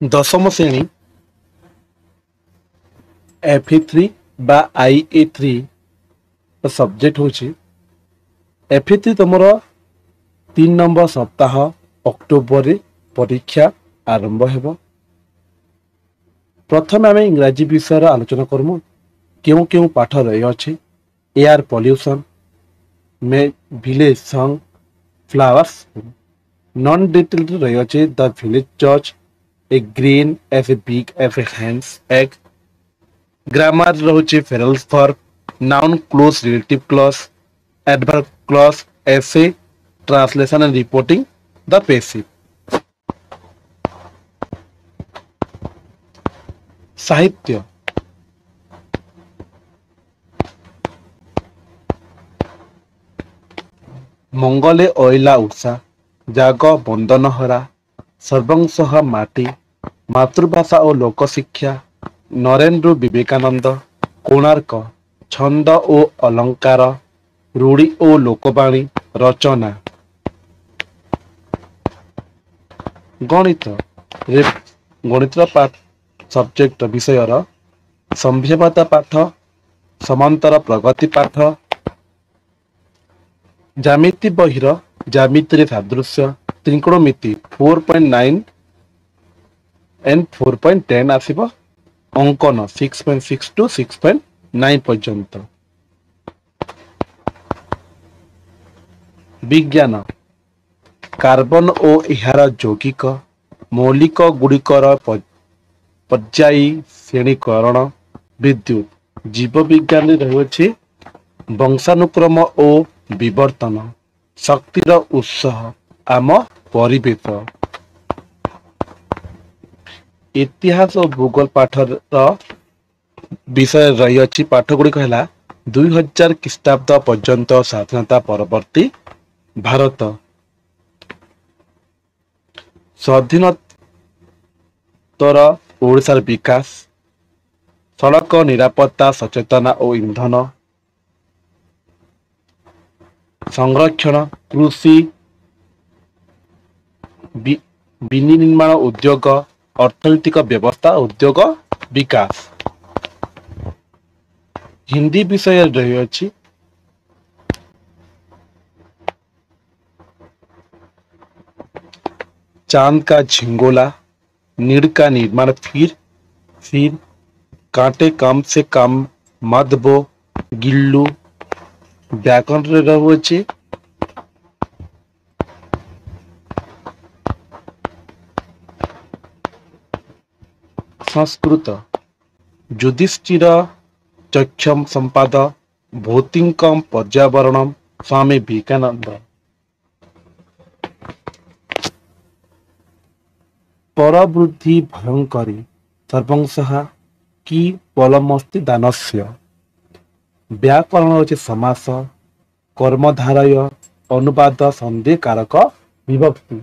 दशम श्रेणी FE3 बा IA3 सब्जेक्ट होची FE3 तुमर 3 नंबर सप्ताह अक्टोबर रे परीक्षा आरंभ हेबो। प्रथम आम इंग्राजी विषय आलोचना करमु क्यों क्यों पाठ रही अच्छे एयर पॉल्यूशन में विलेज सॉन्ग फ्लावर्स नॉन डिटेल रही अच्छे the village church a green एफ ए बिग एफ ए हैंड्स एग ग्रामर रोचे फेरल्स for noun clause relative clause adverb clause essay translation and reporting the passive साहित्य मंगले ओइला उषा जाग बंदनहरा सर्वंसह माटी मातृभाषा और लोकशिक्षा नरेंद्र विवेकानंद कोणार्क छंद और अलंकार रूढ़ी और लोकवाणी रचना गणित गणित पाठ सब्जेक्ट विषय संभाव्यता पाठ समांतर प्रगति पाठ ज्यामिति बहिर ज्यामिति सादृश्य त्रिकोणमिति 4.9 एंड 4.10 आसिबो अंकन 6.6 टू 6.9 पर्यंत विज्ञान कार्बन और इहार यौगिक मौलिक गुड़िकर पर्यायी श्रेणीकरण विद्युत जीव विज्ञान रही वंशानुक्रम और विवर्तन शक्तिर उत्स आम परिवेश इतिहास और भूगोल पाठर विषय रही अच्छी पाठ गुड़िक है 2000 ख्रीष्टाब्द पर्यंत स्वाधीनता परवर्ती भारत स्वाधीनतर ओडिशार विकास सड़क निरापत्ता सचेतना और इंधन संरक्षण कृषि विनिर्माण उद्योग अर्थनैतिक व्यवस्था उद्योग विकास हिंदी विषय रही अछि चांद का झिंगोला नीड़ का निर्माण फिर कांटे कम से कम मत बो गिल्लू व्याकरण रहुछि संस्कृत युधिष्ठिर चक्षम संपाद भौतिकम पर्यावरण स्वामी विवेकानंद परवृद्धि भयंकरी सर्वंसः कि पलमस्ति दानस्य व्याकरण होचे समास कर्मधारय अनुवाद संधि कारक विभक्ति